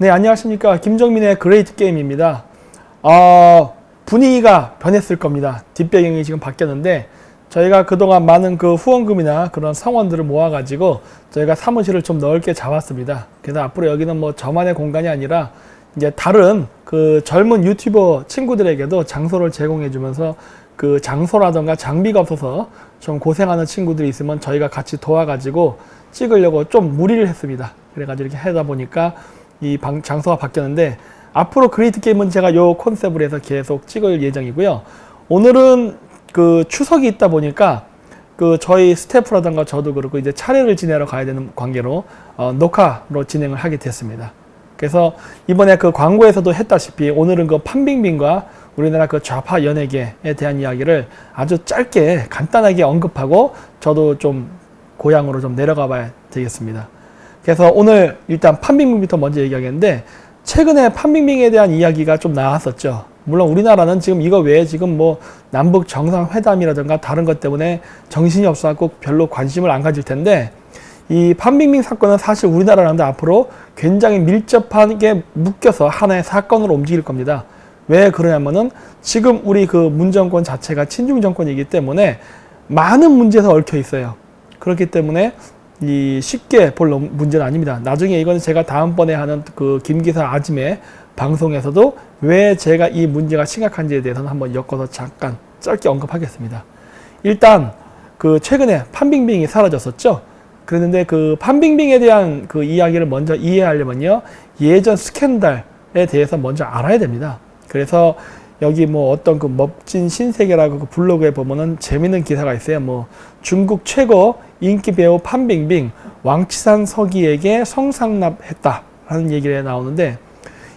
네, 안녕하십니까. 김정민의 그레이트 게임입니다. 분위기가 변했을 겁니다. 뒷배경이 지금 바뀌었는데, 저희가 그동안 많은 그 후원금이나 그런 성원들을 모아가지고 저희가 사무실을 좀 넓게 잡았습니다. 그래서 앞으로 여기는 뭐 저만의 공간이 아니라 이제 다른 그 젊은 유튜버 친구들에게도 장소를 제공해주면서 그 장소라던가 장비가 없어서 좀 고생하는 친구들이 있으면 저희가 같이 도와가지고 찍으려고 좀 무리를 했습니다. 그래가지고 이렇게 하다 보니까 이 장소가 바뀌었는데, 앞으로 그레이트 게임은 제가 요 컨셉으로 해서 계속 찍을 예정이고요. 오늘은 그 추석이 있다 보니까 그 저희 스태프라던가 저도 그렇고 이제 차례를 지내러 가야 되는 관계로 녹화로 진행을 하게 됐습니다. 그래서 이번에 그 광고에서도 했다시피 오늘은 그 판빙빙과 우리나라 그 좌파 연예계에 대한 이야기를 아주 짧게 간단하게 언급하고 저도 좀 고향으로 좀 내려가 봐야 되겠습니다. 그래서 오늘 일단 판빙빙부터 먼저 얘기하겠는데, 최근에 판빙빙에 대한 이야기가 좀 나왔었죠. 물론 우리나라는 지금 이거 외에 지금 뭐 남북 정상회담이라든가 다른 것 때문에 정신이 없어갖고 별로 관심을 안 가질 텐데, 이 판빙빙 사건은 사실 우리나라랑도 앞으로 굉장히 밀접하게 묶여서 하나의 사건으로 움직일 겁니다. 왜 그러냐면은 지금 우리 그 문정권 자체가 친중 정권이기 때문에 많은 문제에서 얽혀 있어요. 그렇기 때문에 이 쉽게 볼 문제는 아닙니다. 나중에 이거는 제가 다음번에 하는 그 김기사 아침에 방송에서도 왜 제가 이 문제가 심각한지에 대해서는 한번 엮어서 잠깐 짧게 언급하겠습니다. 일단 그 최근에 판빙빙이 사라졌었죠. 그랬는데 그 판빙빙에 대한 그 이야기를 먼저 이해하려면요, 예전 스캔들에 대해서 먼저 알아야 됩니다. 그래서 여기 뭐 어떤 그 멋진 신세계라고 그 블로그에 보면은 재밌는 기사가 있어요. 뭐 중국 최고 인기 배우 판빙빙 왕치산 서기에게 성상납했다라는 얘기가 나오는데,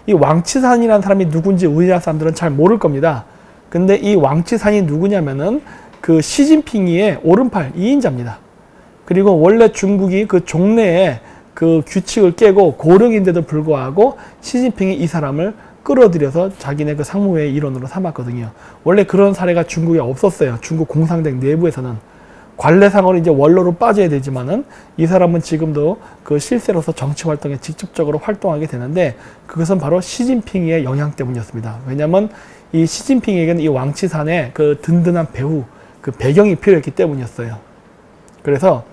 이 왕치산이라는 사람이 누군지 우리나라 사람들은 잘 모를 겁니다. 근데 이 왕치산이 누구냐면은 그 시진핑이의 오른팔 2인자입니다. 그리고 원래 중국이 그 종래에 그 규칙을 깨고 고령인데도 불구하고 시진핑이 이 사람을 끌어들여서 자기네 그 상무회의 일원으로 삼았거든요. 원래 그런 사례가 중국에 없었어요. 중국 공산당 내부에서는. 관례상으로 이제 원로로 빠져야 되지만은 이 사람은 지금도 그 실세로서 정치 활동에 직접적으로 활동하게 되는데, 그것은 바로 시진핑의 영향 때문이었습니다. 왜냐하면 이 시진핑에게는 이 왕치산의 그 든든한 배후, 그 배경이 필요했기 때문이었어요. 그래서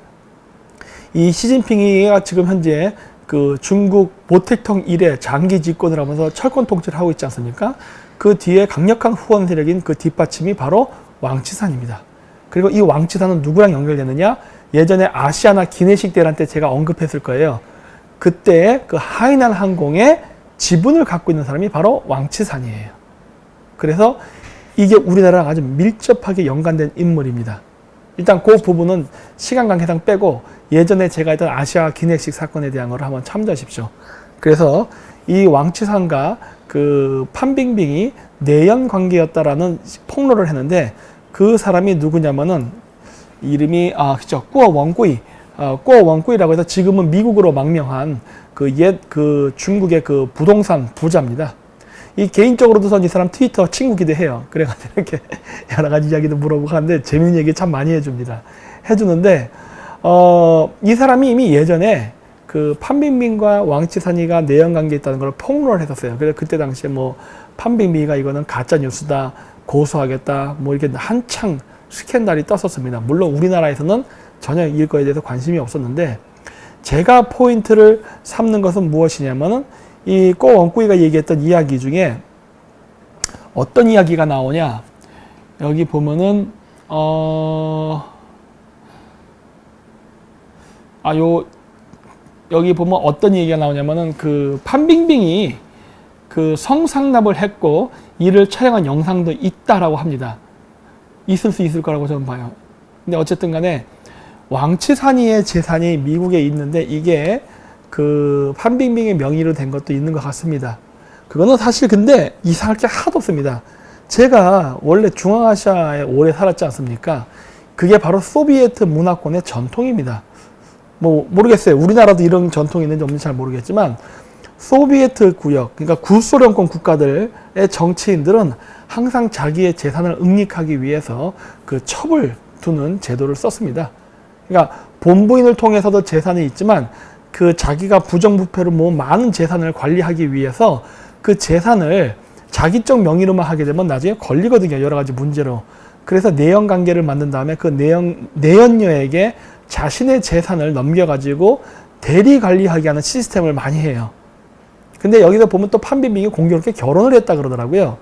이 시진핑이가 지금 현재 그 중국 모택성 이래 장기 집권을 하면서 철권 통치를 하고 있지 않습니까? 그 뒤에 강력한 후원 세력인 그 뒷받침이 바로 왕치산입니다. 그리고 이 왕치산은 누구랑 연결되느냐? 예전에 아시아나 기내식 대란 때 제가 언급했을 거예요. 그때 그 하이난 항공의 지분을 갖고 있는 사람이 바로 왕치산이에요. 그래서 이게 우리나라랑 아주 밀접하게 연관된 인물입니다. 일단 그 부분은 시간 관계상 빼고 예전에 제가 했던 아시아 기내식 사건에 대한 걸 한번 참조하십시오. 그래서 이 왕치산과 그 판빙빙이 내연 관계였다라는 폭로를 했는데, 그 사람이 누구냐면은 이름이 그죠, 꾸어 원꾸이, 꾸어 원꾸이라고 해서 지금은 미국으로 망명한 그 옛 그 중국의 그 부동산 부자입니다. 이 개인적으로도 전 이 사람 트위터 친구기도 해요. 그래가지고 이렇게 여러 가지 이야기도 물어보고 하는데 재밌는 얘기 참 많이 해주는데, 이 사람이 이미 예전에 그 판빙빙과 왕치산이가 내연 관계에 있다는 걸 폭로를 했었어요. 그래서 그때 당시에 뭐 판빙빙이가 이거는 가짜 뉴스다, 고소하겠다, 뭐 이렇게 한창 스캔들이 떴었습니다. 물론 우리나라에서는 전혀 이거에 대해서 관심이 없었는데, 제가 포인트를 삼는 것은 무엇이냐면은 이 꼬 원꾸이가 얘기했던 이야기 중에 어떤 이야기가 나오냐, 여기 보면은 여기 보면 어떤 얘기가 나오냐면은 그 판빙빙이 그 성상납을 했고 이를 촬영한 영상도 있다라고 합니다. 있을 수 있을 거라고 저는 봐요. 근데 어쨌든 간에 왕치산이의 재산이 미국에 있는데 이게 그 판빙빙의 명의로 된 것도 있는 것 같습니다. 그거는 사실 근데 이상할 게 하나도 없습니다. 제가 원래 중앙아시아에 오래 살았지 않습니까? 그게 바로 소비에트 문화권의 전통입니다. 뭐 모르겠어요. 우리나라도 이런 전통이 있는지 없는지 잘 모르겠지만, 소비에트 구역, 그러니까 구소련권 국가들의 정치인들은 항상 자기의 재산을 응닉하기 위해서 그 첩을 두는 제도를 썼습니다. 그러니까 본부인을 통해서도 재산이 있지만 그 자기가 부정부패로 모은 많은 재산을 관리하기 위해서 그 재산을 자기적 명의로만 하게 되면 나중에 걸리거든요. 여러 가지 문제로. 그래서 내연 관계를 만든 다음에 그 내연녀에게 자신의 재산을 넘겨가지고 대리 관리하게 하는 시스템을 많이 해요. 근데 여기서 보면 또 판빈빙이 공교롭게 결혼을 했다 그러더라고요.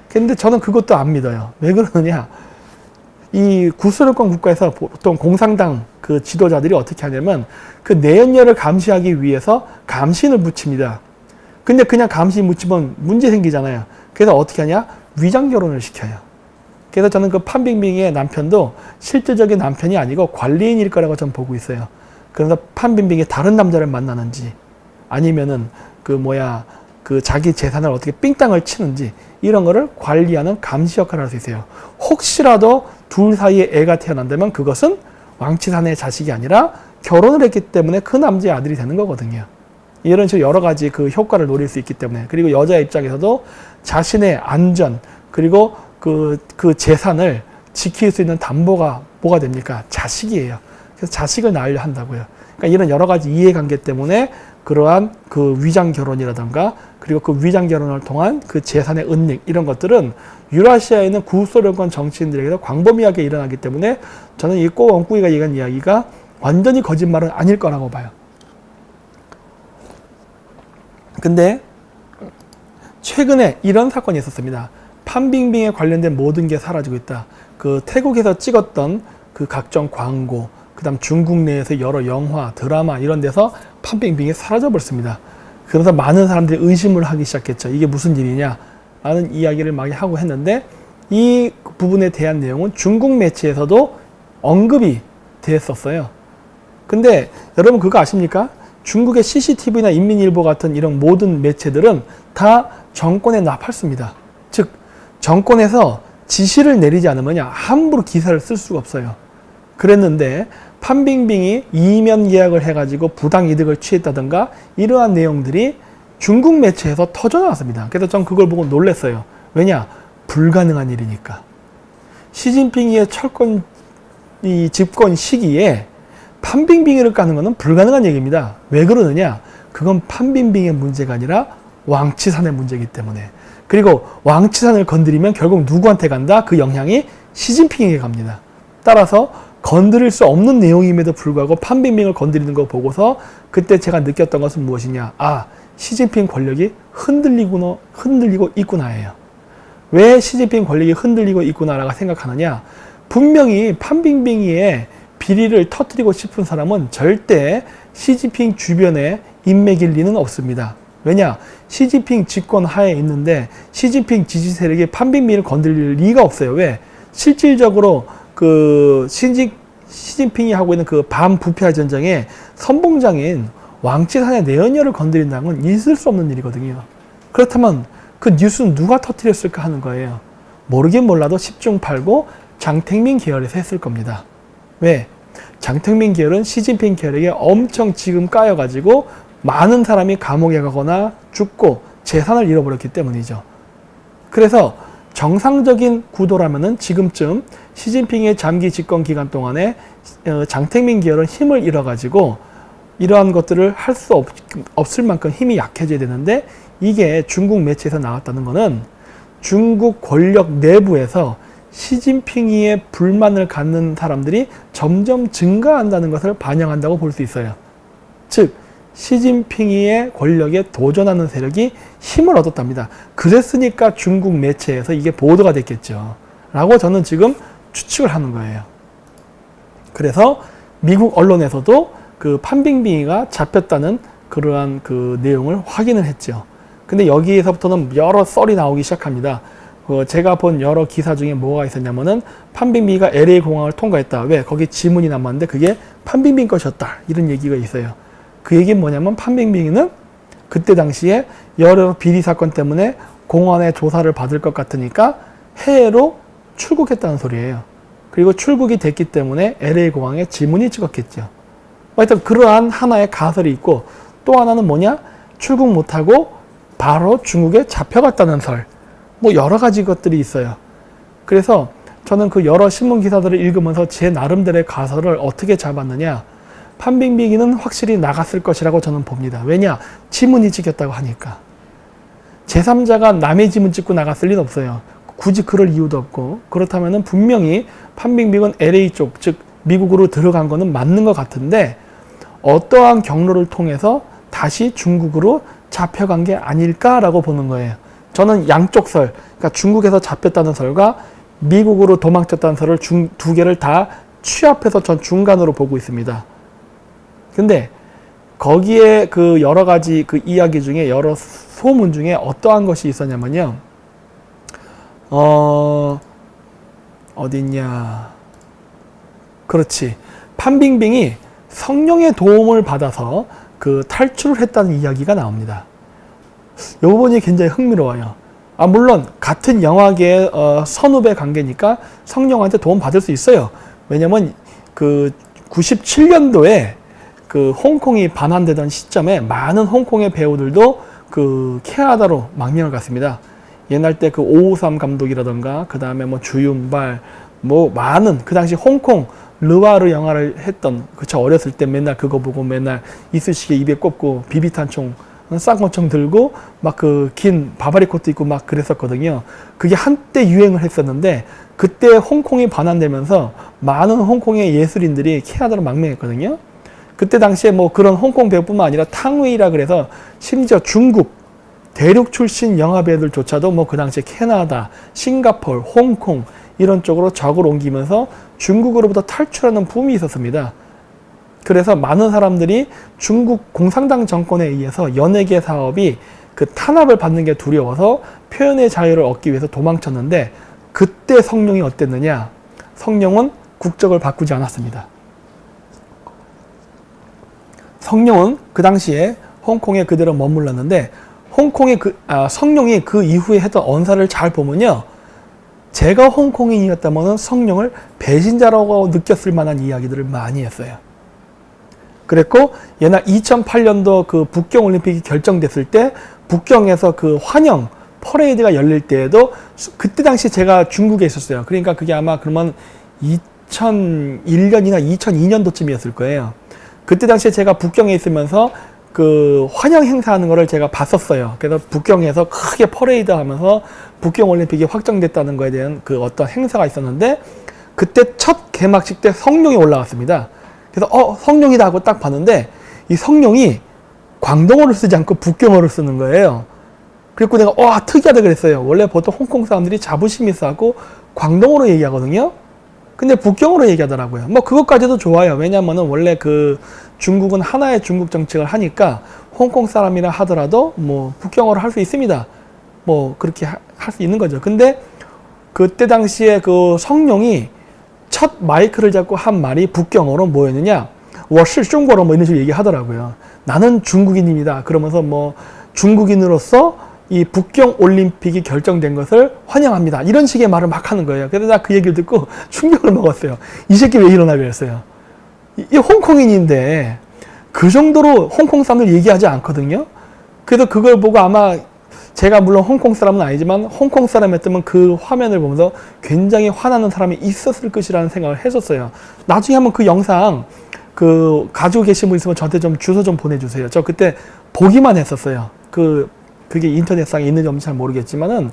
근데 저는 그것도 안 믿어요. 왜 그러느냐. 이 구소련권 국가에서 보통 공산당 그 지도자들이 어떻게 하냐면 그 내연녀를 감시하기 위해서 감신을 붙입니다. 근데 그냥 감시 묻히면 문제 생기잖아요. 그래서 어떻게 하냐? 위장 결혼을 시켜요. 그래서 저는 그 판빙빙의 남편도 실질적인 남편이 아니고 관리인일 거라고 저는 보고 있어요. 그래서 판빙빙이 다른 남자를 만나는지 아니면은 그 자기 재산을 어떻게 삥땅을 치는지 이런 거를 관리하는 감시 역할을 할 수 있어요. 혹시라도 둘 사이에 애가 태어난다면 그것은 왕치산의 자식이 아니라 결혼을 했기 때문에 그 남자의 아들이 되는 거거든요. 이런 식으로 여러 가지 그 효과를 노릴 수 있기 때문에 그리고 여자 입장에서도 자신의 안전 그리고 그 재산을 지킬 수 있는 담보가 뭐가 됩니까? 자식이에요. 그래서 자식을 낳으려 한다고요. 그러니까 이런 여러 가지 이해관계 때문에 그러한 그 위장 결혼이라든가 그리고 그 위장 결혼을 통한 그 재산의 은닉 이런 것들은 유라시아에 있는 구소련권 정치인들에게도 광범위하게 일어나기 때문에 저는 이 꼬원꾸이가 얘기한 이야기가 완전히 거짓말은 아닐 거라고 봐요. 근데 최근에 이런 사건이 있었습니다. 판빙빙에 관련된 모든 게 사라지고 있다. 그 태국에서 찍었던 그 각종 광고, 그 다음 중국 내에서 여러 영화, 드라마 이런 데서 판빙빙이 사라져 버렸습니다. 그래서 많은 사람들이 의심을 하기 시작했죠. 이게 무슨 일이냐 라는 이야기를 많이 하고 했는데 이 부분에 대한 내용은 중국 매체에서도 언급이 됐었어요. 근데 여러분 그거 아십니까? 중국의 CCTV나 인민일보 같은 이런 모든 매체들은 다 정권에 납할습니다. 즉 정권에서 지시를 내리지 않으면 함부로 기사를 쓸 수가 없어요. 그랬는데 판빙빙이 이면 계약을 해가지고 부당이득을 취했다든가 이러한 내용들이 중국 매체에서 터져나왔습니다. 그래서 전 그걸 보고 놀랐어요. 왜냐? 불가능한 일이니까. 시진핑의 집권 시기에 판빙빙이를 까는 것은 불가능한 얘기입니다. 왜 그러느냐? 그건 판빙빙의 문제가 아니라 왕치산의 문제이기 때문에. 그리고 왕치산을 건드리면 결국 누구한테 간다? 그 영향이 시진핑에게 갑니다. 따라서 건드릴 수 없는 내용임에도 불구하고 판빙빙을 건드리는 거 보고서 그때 제가 느꼈던 것은 무엇이냐? 아, 시진핑 권력이 흔들리고 있구나예요. 왜 시진핑 권력이 흔들리고 있구나라고 생각하느냐? 분명히 판빙빙이의 비리를 터뜨리고 싶은 사람은 절대 시진핑 주변에 인맥일 리는 없습니다. 왜냐? 시진핑 집권 하에 있는데 시진핑 지지 세력이 판빙빙을 건드릴 리가 없어요. 왜? 실질적으로 그 시진핑이 하고 있는 그 반부패 전쟁의 선봉장인 왕치산의 내연녀를 건드린다는 건 있을 수 없는 일이거든요. 그렇다면 그 뉴스는 누가 터뜨렸을까 하는 거예요. 모르긴 몰라도 10중 8구 장택민 계열에서 했을 겁니다. 왜? 장택민 계열은 시진핑 계열에게 엄청 지금 까여가지고 많은 사람이 감옥에 가거나 죽고 재산을 잃어버렸기 때문이죠. 그래서 정상적인 구도라면은 지금쯤 시진핑의 장기 집권 기간 동안에 장택민 계열은 힘을 잃어가지고 이러한 것들을 할 수 없을 만큼 힘이 약해져야 되는데 이게 중국 매체에서 나왔다는 것은 중국 권력 내부에서 시진핑이의 불만을 갖는 사람들이 점점 증가한다는 것을 반영한다고 볼 수 있어요. 즉 시진핑이의 권력에 도전하는 세력이 힘을 얻었답니다. 그랬으니까 중국 매체에서 이게 보도가 됐겠죠. 라고 저는 지금 추측을 하는 거예요. 그래서 미국 언론에서도 그 판빙빙이가 잡혔다는 그러한 그 내용을 확인을 했죠. 근데 여기에서부터는 여러 썰이 나오기 시작합니다. 제가 본 여러 기사 중에 뭐가 있었냐면은 판빙빙이가 LA 공항을 통과했다. 왜? 거기 지문이 남았는데 그게 판빙빙 것이었다. 이런 얘기가 있어요. 그 얘기는 뭐냐면 판빙빙이는 그때 당시에 여러 비리 사건 때문에 공안의 조사를 받을 것 같으니까 해외로 출국했다는 소리예요. 그리고 출국이 됐기 때문에 LA 공항에 지문이 찍었겠죠. 하여튼 그러한 하나의 가설이 있고 또 하나는 뭐냐? 출국 못하고 바로 중국에 잡혀갔다는 설. 뭐 여러 가지 것들이 있어요. 그래서 저는 그 여러 신문 기사들을 읽으면서 제 나름대로의 가설을 어떻게 잡았느냐. 판빙비기는 확실히 나갔을 것이라고 저는 봅니다. 왜냐? 지문이 찍혔다고 하니까. 제3자가 남의 지문 찍고 나갔을 리는 없어요. 굳이 그럴 이유도 없고. 그렇다면 분명히 판빙비건 LA 쪽, 즉 미국으로 들어간 거는 맞는 것 같은데 어떠한 경로를 통해서 다시 중국으로 잡혀간 게 아닐까라고 보는 거예요. 저는 양쪽 설, 그러니까 중국에서 잡혔다는 설과 미국으로 도망쳤다는 설을 두 개를 다 취합해서 전 중간으로 보고 있습니다. 근데 거기에 그 여러 가지 그 이야기 중에 여러 소문 중에 어떠한 것이 있었냐면요. 어딨냐. 그렇지. 판빙빙이 성령의 도움을 받아서 그 탈출을 했다는 이야기가 나옵니다. 이 부분이 굉장히 흥미로워요. 물론 같은 영화계의 선후배 관계니까 성령한테 도움 받을 수 있어요. 왜냐면 그 97년도에 그 홍콩이 반환되던 시점에 많은 홍콩의 배우들도 그 캐나다로 망명을 갔습니다. 옛날 때 그 553 감독이라던가 그 다음에 뭐 주윤발 뭐 많은 그 당시 홍콩 르와르 영화를 했던 그쵸 어렸을 때 맨날 그거 보고 맨날 이쑤시개 입에 꼽고 비비탄총 쌍권총 들고 막 그 긴 바바리 코트 입고 막 그랬었거든요. 그게 한때 유행을 했었는데 그때 홍콩이 반환되면서 많은 홍콩의 예술인들이 캐나다로 망명했거든요. 그때 당시에 뭐 그런 홍콩 배우뿐만 아니라 탕웨이라 그래서 심지어 중국 대륙 출신 영화 배우들조차도 뭐 그 당시에 캐나다, 싱가포르, 홍콩 이런 쪽으로 적을 옮기면서 중국으로부터 탈출하는 붐이 있었습니다. 그래서 많은 사람들이 중국 공산당 정권에 의해서 연예계 사업이 그 탄압을 받는 게 두려워서 표현의 자유를 얻기 위해서 도망쳤는데 그때 성령이 어땠느냐? 성령은 국적을 바꾸지 않았습니다. 성령은 그 당시에 홍콩에 그대로 머물렀는데 홍콩의 성령이 그 이후에 했던 언사를 잘 보면요. 제가 홍콩인이었다면 성령을 배신자라고 느꼈을 만한 이야기들을 많이 했어요. 그랬고 옛날 2008년도 그 북경 올림픽이 결정됐을 때 북경에서 그 환영 퍼레이드가 열릴 때에도 그때 당시 제가 중국에 있었어요. 그러니까 그게 아마 그러면 2001년이나 2002년도쯤이었을 거예요. 그때 당시에 제가 북경에 있으면서 그 환영 행사하는 거를 제가 봤었어요. 그래서 북경에서 크게 퍼레이드 하면서 북경 올림픽이 확정됐다는 거에 대한 그 어떤 행사가 있었는데 그때 첫 개막식 때 성령이 올라왔습니다. 그래서 성령이다 하고 딱 봤는데 이 성령이 광동어를 쓰지 않고 북경어를 쓰는 거예요. 그리고 내가 특이하다 그랬어요. 원래 보통 홍콩 사람들이 자부심이 있어갖고 광동어로 얘기하거든요. 근데 북경어로 얘기하더라고요. 뭐 그것까지도 좋아요. 왜냐면은 원래 그 중국은 하나의 중국 정책을 하니까 홍콩 사람이라 하더라도 뭐 북경어를 할 수 있습니다. 뭐 그렇게 할 수 있는 거죠. 근데 그때 당시에 그 성령이 첫 마이크를 잡고 한 말이 북경어로 뭐였느냐? 我是中国人 뭐 이런 식으로 얘기하더라고요. 나는 중국인입니다. 그러면서 뭐 중국인으로서 이 북경 올림픽이 결정된 것을 환영합니다. 이런 식의 말을 막 하는 거예요. 그래서 나 그 얘기를 듣고 충격을 먹었어요. 이 새끼 왜 이러나 그랬어요. 이 홍콩인인데 그 정도로 홍콩 사람들 얘기하지 않거든요. 그래서 그걸 보고 아마 제가 물론 홍콩 사람은 아니지만 홍콩 사람이었다면 그 화면을 보면서 굉장히 화나는 사람이 있었을 것이라는 생각을 했었어요. 나중에 한번 그 영상 그 가지고 계신 분 있으면 저한테 좀 주소 좀 보내주세요. 저 그때 보기만 했었어요. 그게 인터넷상에 있는지 없는지 잘 모르겠지만은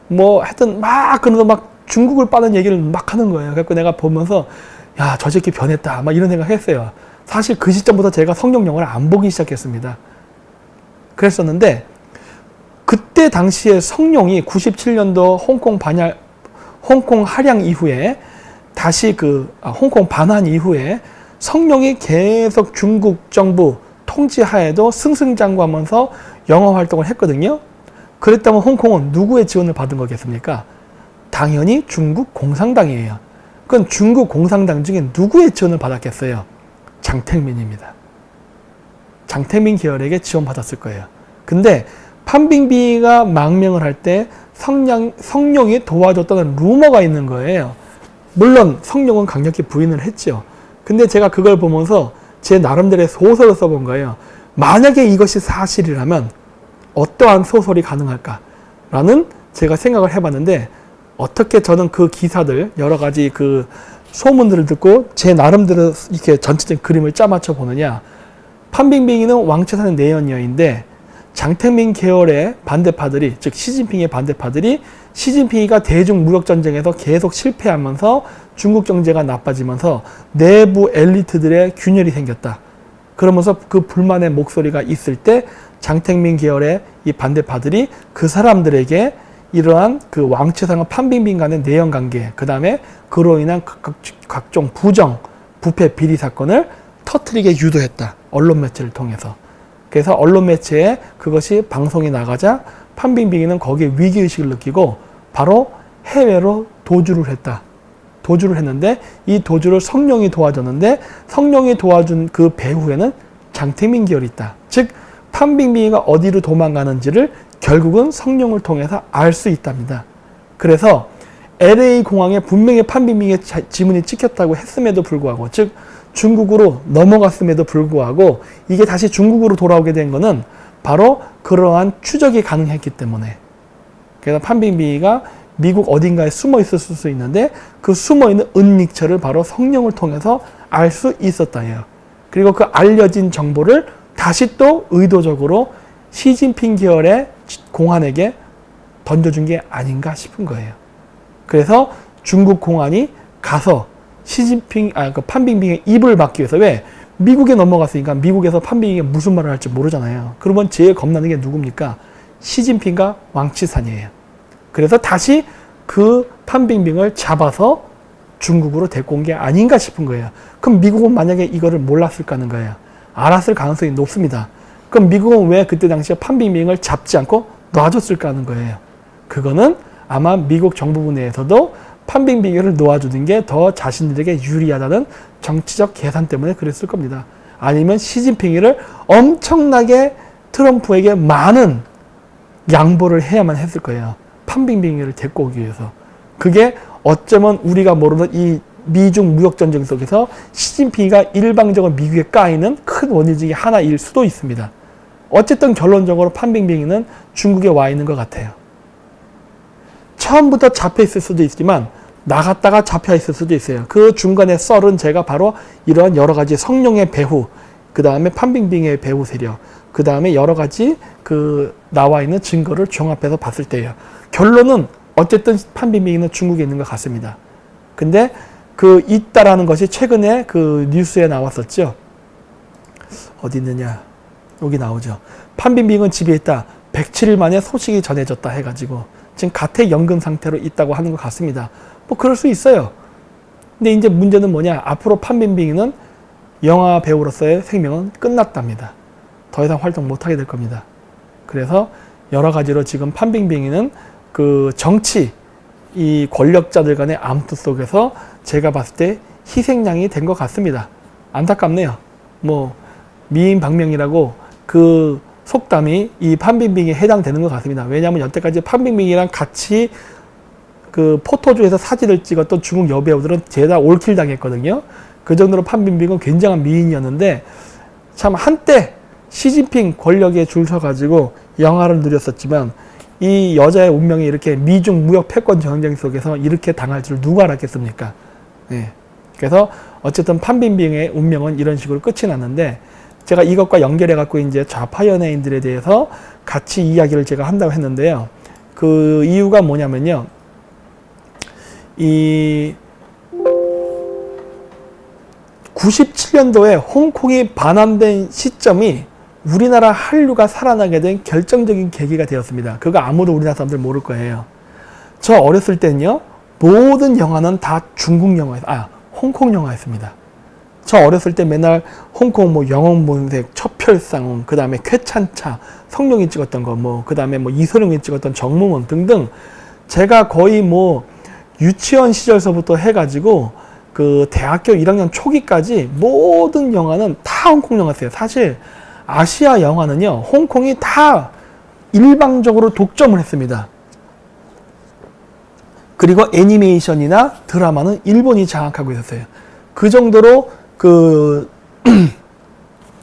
뭐 하여튼 막 그러면서 막 중국을 빠는 얘기를 막 하는 거예요. 그래서 내가 보면서 야, 저 새끼 변했다 막 이런 생각 했어요. 사실 그 시점부터 제가 성경 영화를 안 보기 시작했습니다. 그랬었는데 그때 당시에 성령이 97년도 홍콩 할양 이후에 다시 홍콩 반환 이후에 성령이 계속 중국 정부 통치하에도 승승장구하면서 영화 활동을 했거든요. 그랬다면 홍콩은 누구의 지원을 받은 거겠습니까? 당연히 중국 공산당이에요. 그건 중국 공산당 중에 누구의 지원을 받았겠어요? 장택민입니다. 장택민 계열에게 지원받았을 거예요. 근데 판빙비가 망명을 할 때 성령이 도와줬다는 루머가 있는 거예요. 물론 성령은 강력히 부인을 했죠. 근데 제가 그걸 보면서 제 나름대로의 소설을 써본 거예요. 만약에 이것이 사실이라면 어떠한 소설이 가능할까라는 제가 생각을 해봤는데 어떻게 저는 그 기사들 여러 가지 그 소문들을 듣고 제 나름대로 이렇게 전체적인 그림을 짜맞춰 보느냐. 판빙빙이는 왕채산의 내연녀인데 장택민 계열의 반대파들이, 즉 시진핑의 반대파들이 시진핑이가 대중 무역전쟁에서 계속 실패하면서 중국 경제가 나빠지면서 내부 엘리트들의 균열이 생겼다. 그러면서 그 불만의 목소리가 있을 때 장택민 계열의 이 반대파들이 그 사람들에게 이러한 그 왕채상과 판빙빙 간의 내연 관계, 그 다음에 그로 인한 각종 부정, 부패, 비리 사건을 터뜨리게 유도했다. 언론 매체를 통해서. 그래서 언론 매체에 그것이 방송이 나가자 판빙빙이는 거기에 위기의식을 느끼고 바로 해외로 도주를 했다. 도주를 했는데 이 도주를 성룡이 도와줬는데 성룡이 도와준 그 배후에는 장택민 계열이 있다. 즉 판빙빙이가 어디로 도망가는지를 결국은 성룡을 통해서 알 수 있답니다. 그래서 LA 공항에 분명히 판빙빙의 지문이 찍혔다고 했음에도 불구하고, 즉 중국으로 넘어갔음에도 불구하고 이게 다시 중국으로 돌아오게 된 거는 바로 그러한 추적이 가능했기 때문에. 그래서 판빙빙이가 미국 어딘가에 숨어 있었을 수 있는데 그 숨어 있는 은닉처를 바로 성룡을 통해서 알 수 있었다예요. 그리고 그 알려진 정보를 다시 또 의도적으로 시진핑 계열의 공안에게 던져준 게 아닌가 싶은 거예요. 그래서 중국 공안이 가서 그 판빙빙의 입을 막기 위해서, 왜? 미국에 넘어갔으니까 미국에서 판빙빙이 무슨 말을 할지 모르잖아요. 그러면 제일 겁나는 게 누굽니까? 시진핑과 왕치산이에요. 그래서 다시 그 판빙빙을 잡아서 중국으로 데리고 온 게 아닌가 싶은 거예요. 그럼 미국은 만약에 이거를 몰랐을까 하는 거예요. 알았을 가능성이 높습니다. 그럼 미국은 왜 그때 당시에 판빙빙을 잡지 않고 놔줬을까 하는 거예요. 그거는 아마 미국 정부부 내에서도 판빙빙을 놓아주는 게 더 자신들에게 유리하다는 정치적 계산 때문에 그랬을 겁니다. 아니면 시진핑이를 엄청나게 트럼프에게 많은 양보를 해야만 했을 거예요. 판빙빙이를 데리고 오기 위해서. 그게 어쩌면 우리가 모르는 이 미중 무역전쟁 속에서 시진핑이가 일방적으로 미국에 까이는 큰 원인 중에 하나일 수도 있습니다. 어쨌든 결론적으로 판빙빙이는 중국에 와 있는 것 같아요. 처음부터 잡혀 있을 수도 있지만 나갔다가 잡혀 있을 수도 있어요. 그 중간에 썰은 제가 바로 이러한 여러 가지 성룡의 배후, 그 다음에 판빙빙의 배후 세력, 그 다음에 여러 가지 그 나와 있는 증거를 종합해서 봤을 때예요. 결론은 어쨌든 판빙빙이는 중국에 있는 것 같습니다. 근데 그 있다라는 것이 최근에 그 뉴스에 나왔었죠. 어디 있느냐? 여기 나오죠. 판빙빙은 집에 있다. 107일 만에 소식이 전해졌다 해가지고 지금 가택 연금 상태로 있다고 하는 것 같습니다. 뭐 그럴 수 있어요. 근데 이제 문제는 뭐냐? 앞으로 판빙빙이는 영화 배우로서의 생명은 끝났답니다. 더 이상 활동 못하게 될 겁니다. 그래서 여러 가지로 지금 판빙빙이는 그 정치, 이 권력자들 간의 암투 속에서 제가 봤을 때 희생양이 된 것 같습니다. 안타깝네요. 뭐 미인방명이라고 그 속담이 이 판빙빙에 해당되는 것 같습니다. 왜냐하면 여태까지 판빙빙이랑 같이 그 포토존에서 사진을 찍었던 중국 여배우들은 죄다 올킬 당했거든요. 그 정도로 판빙빙은 굉장한 미인이었는데 참 한때 시진핑 권력에 줄 서가지고 영화를 누렸었지만 이 여자의 운명이 이렇게 미중 무역 패권 전쟁 속에서 이렇게 당할 줄 누가 알았겠습니까? 네. 그래서 어쨌든 판빙빙의 운명은 이런 식으로 끝이 났는데 제가 이것과 연결해 갖고 이제 좌파 연예인들에 대해서 같이 이야기를 제가 한다고 했는데요. 그 이유가 뭐냐면요. 이 97년도에 홍콩이 반환된 시점이 우리나라 한류가 살아나게 된 결정적인 계기가 되었습니다. 그거 아무도 우리나라 사람들 모를 거예요. 저 어렸을 때는요. 모든 영화는 다 중국 영화였어요. 홍콩 영화였습니다. 저 어렸을 때 맨날 홍콩 뭐 영웅본색, 첩혈상웅, 그 다음에 쾌찬차, 성룡이 찍었던 거, 뭐 그 다음에 뭐 이소룡이 찍었던 정몽원 등등 제가 거의 뭐 유치원 시절서부터 해가지고 그 대학교 1학년 초기까지 모든 영화는 다 홍콩 영화였어요. 사실 아시아 영화는요, 홍콩이 다 일방적으로 독점을 했습니다. 그리고 애니메이션이나 드라마는 일본이 장악하고 있었어요. 그 정도로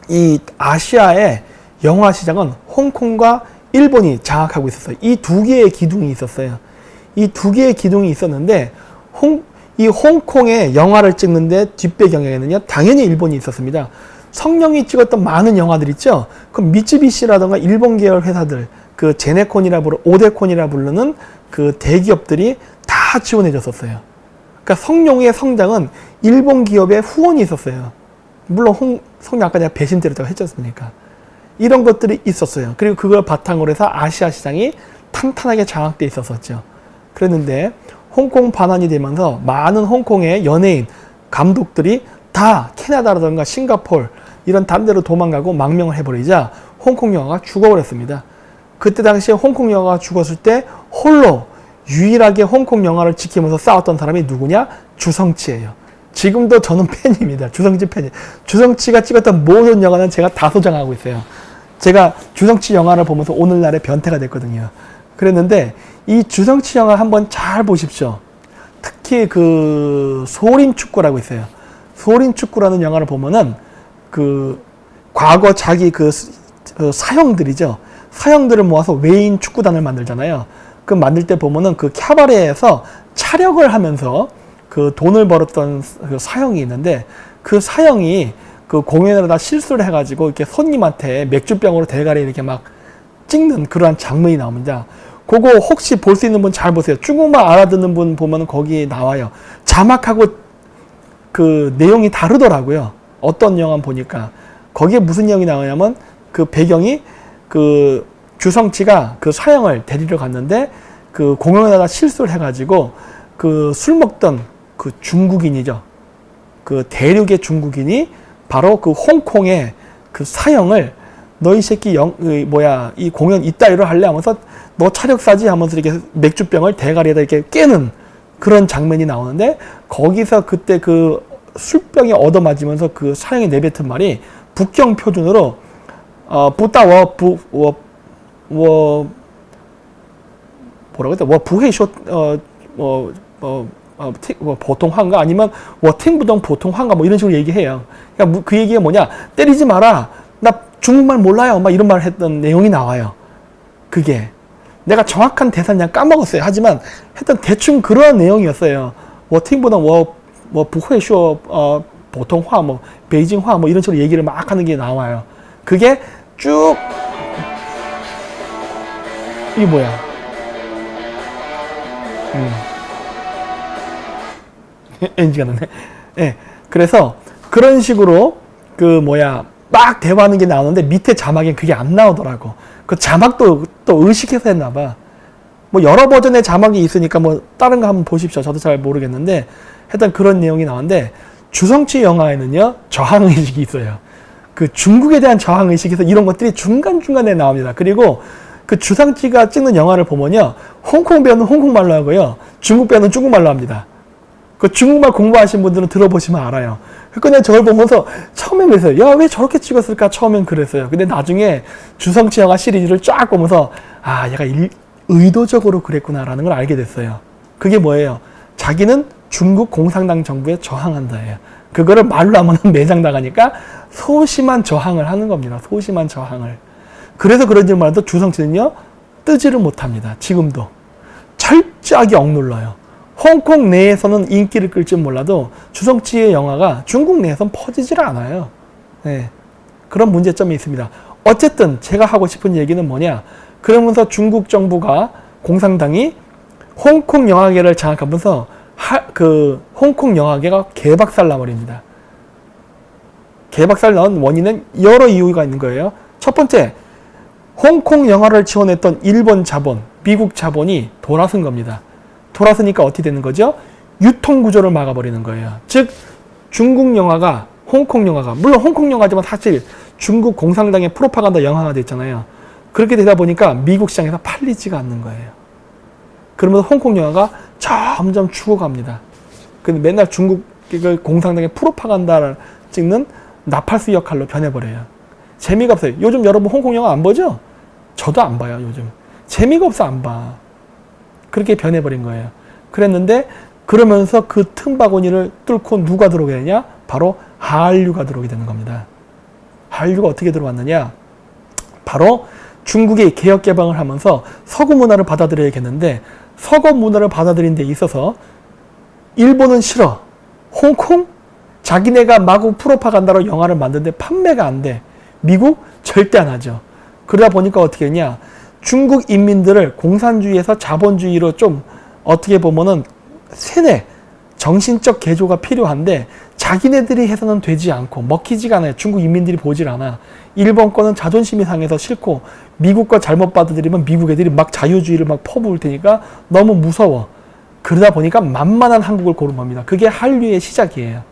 이 아시아의 영화 시장은 홍콩과 일본이 장악하고 있었어요. 이 두 개의 기둥이 있었어요. 이 두 개의 기둥이 있었는데 이 홍콩의 영화를 찍는데 뒷배경에는요, 당연히 일본이 있었습니다. 성룡이 찍었던 많은 영화들 있죠? 그 미쯔비시라던가 일본 계열 회사들, 그 오데콘이라 부르는 그 대기업들이 다 지원해 줬었어요. 그러니까 성룡의 성장은 일본 기업의 후원이 있었어요. 물론 성룡 아까 내가 배신 때렸다고 했지 않습니까? 이런 것들이 있었어요. 그리고 그걸 바탕으로 해서 아시아 시장이 탄탄하게 장악돼 있었었죠. 그랬는데 홍콩 반환이 되면서 많은 홍콩의 연예인, 감독들이 다 캐나다라든가 싱가포르 이런 다른 데로 도망가고 망명을 해버리자 홍콩 영화가 죽어버렸습니다. 그때 당시에 홍콩 영화가 죽었을 때 홀로 유일하게 홍콩 영화를 지키면서 싸웠던 사람이 누구냐? 주성치예요. 지금도 저는 팬입니다. 주성치 팬이에요. 주성치가 찍었던 모든 영화는 제가 다 소장하고 있어요. 제가 주성치 영화를 보면서 오늘날의 변태가 됐거든요. 그랬는데 이 주성치 영화 한번 잘 보십시오. 특히 그 소림축구라고 있어요. 소림축구라는 영화를 보면은 그 과거 자기 그 사형들이죠. 사형들을 모아서 외인 축구단을 만들잖아요. 그 만들 때 보면은 그 캬바레에서 촬영을 하면서 그 돈을 벌었던 그 사형이 있는데 그 사형이 그 공연을 다 실수를 해가지고 이렇게 손님한테 맥주병으로 대가리 이렇게 막 찍는 그러한 장면이 나옵니다. 그거 혹시 볼 수 있는 분 잘 보세요. 중국말 알아듣는 분 보면 거기 나와요. 자막하고 그 내용이 다르더라고요. 어떤 영화 보니까 거기에 무슨 내용이 나오냐면 그 배경이 그 주성치가 그 사형을 데리러 갔는데 그 공연하다 실수를 해가지고 그 술 먹던 그 중국인이죠. 그 대륙의 중국인이 바로 그 홍콩의 그 사형을 너 이 새끼 이 공연 이따위로 할래 하면서 너 차력사지 하면서 이렇게 맥주병을 대가리에다 이렇게 깨는 그런 장면이 나오는데 거기서 그때 그 술병이 얻어맞으면서 그 사형이 내뱉은 말이 북경 표준으로 부따워 뭐라고 했다? 부회쇼 보통 환가 아니면 팅부동 보통 환가 뭐 이런 식으로 얘기해요. 그러니까 그 얘기가 뭐냐? 때리지 마라. 나 중국말 몰라요. 막 이런 말 했던 내용이 나와요. 그게 내가 정확한 대사는 그냥 까먹었어요. 하지만 했던 대충 그런 내용이었어요. 팅부동 부회쇼 보통화 뭐 베이징화 뭐 이런 식으로 얘기를 막 하는 게 나와요. 그게 쭉 이게 뭐야? NG가 나네. 예. 그래서 그런 식으로 막 대화하는 게 나오는데 밑에 자막엔 그게 안 나오더라고. 그 자막도 또 의식해서 했나봐. 뭐 여러 버전의 자막이 있으니까 뭐 다른 거 한번 보십시오. 저도 잘 모르겠는데 하여튼 그런 내용이 나오는데 주성치 영화에는요 저항의식이 있어요. 그 중국에 대한 저항의식에서 이런 것들이 중간중간에 나옵니다. 그리고 그 주성치가 찍는 영화를 보면요 홍콩 배우는 홍콩말로 하고요 중국 배우는 중국말로 합니다. 그 중국말 공부하신 분들은 들어보시면 알아요. 그러니까 저걸 보면서 처음엔 그랬어요. 야, 왜 저렇게 찍었을까? 처음엔 그랬어요. 근데 나중에 주성치 영화 시리즈를 쫙 보면서 아, 얘가 의도적으로 그랬구나라는 걸 알게 됐어요. 그게 뭐예요? 자기는 중국 공산당 정부에 저항한다예요. 그거를 말로 하면 매장당하니까 소심한 저항을 하는 겁니다. 소심한 저항을. 그래서 그런지 몰라도 주성치는요 뜨지를 못합니다. 지금도 철저하게 억눌러요. 홍콩 내에서는 인기를 끌지 몰라도 주성치의 영화가 중국 내에서는 퍼지질 않아요. 네. 그런 문제점이 있습니다. 어쨌든 제가 하고 싶은 얘기는 뭐냐? 그러면서 중국 정부가 공산당이 홍콩 영화계를 장악하면서 그 홍콩 영화계가 개박살 나버립니다. 개박살 난 원인은 여러 이유가 있는 거예요. 첫 번째, 홍콩 영화를 지원했던 일본 자본, 미국 자본이 돌아선 겁니다. 돌아서니까 어떻게 되는 거죠? 유통 구조를 막아버리는 거예요. 즉 중국 영화가 홍콩 영화가 물론 홍콩 영화지만 사실 중국 공산당의 프로파간다 영화가 됐잖아요. 그렇게 되다 보니까 미국 시장에서 팔리지가 않는 거예요. 그러면서 홍콩 영화가 점점 죽어갑니다. 근데 맨날 중국 공산당의 프로파간다를 찍는 나팔수 역할로 변해버려요. 재미가 없어요. 요즘 여러분 홍콩 영화 안 보죠? 저도 안 봐요. 요즘 재미가 없어 안 봐. 그렇게 변해버린 거예요. 그랬는데 그러면서 그 틈바구니를 뚫고 누가 들어오게 되냐? 바로 한류가 들어오게 되는 겁니다. 한류가 어떻게 들어왔느냐? 바로 중국이 개혁 개방을 하면서 서구 문화를 받아들여야겠는데 서구 문화를 받아들인 데 있어서 일본은 싫어. 홍콩? 자기네가 마구 프로파간다로 영화를 만드는데 판매가 안 돼. 미국? 절대 안 하죠. 그러다 보니까 어떻게 했냐. 중국 인민들을 공산주의에서 자본주의로 좀 어떻게 보면은 세뇌, 정신적 개조가 필요한데 자기네들이 해서는 되지 않고 먹히지가 않아요. 중국 인민들이 보질 않아. 일본 거는 자존심이 상해서 싫고 미국 거 잘못 받아들이면 미국 애들이 막 자유주의를 막 퍼부을 테니까 너무 무서워. 그러다 보니까 만만한 한국을 고른 겁니다. 그게 한류의 시작이에요.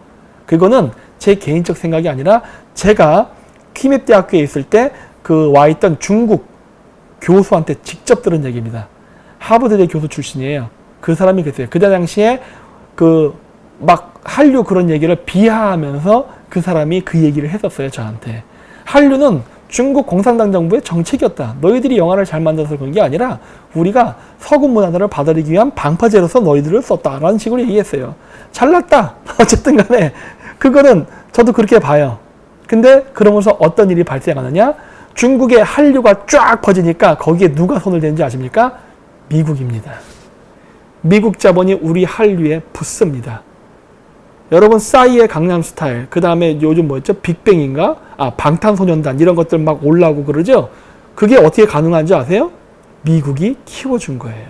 그거는 제 개인적 생각이 아니라 제가 퀴맵대학교에 있을 때 그 와 있던 중국 교수한테 직접 들은 얘기입니다. 하버드대 교수 출신이에요. 그 사람이 그랬어요. 그때 당시에 그 막 한류 그런 얘기를 비하하면서 그 사람이 그 얘기를 했었어요. 저한테. 한류는 중국 공산당 정부의 정책이었다. 너희들이 영화를 잘 만들어서 그런 게 아니라 우리가 서구 문화들을 받아들이기 위한 방파제로서 너희들을 썼다라는 식으로 얘기했어요. 잘났다. 어쨌든 간에 그거는 저도 그렇게 봐요. 근데 그러면서 어떤 일이 발생하느냐? 중국의 한류가 쫙 퍼지니까 거기에 누가 손을 댄지 아십니까? 미국입니다. 미국 자본이 우리 한류에 붙습니다. 여러분 싸이의 강남스타일, 그 다음에 요즘 뭐였죠? 빅뱅인가? 방탄소년단 이런 것들 막 올라오고 그러죠? 그게 어떻게 가능한지 아세요? 미국이 키워준 거예요.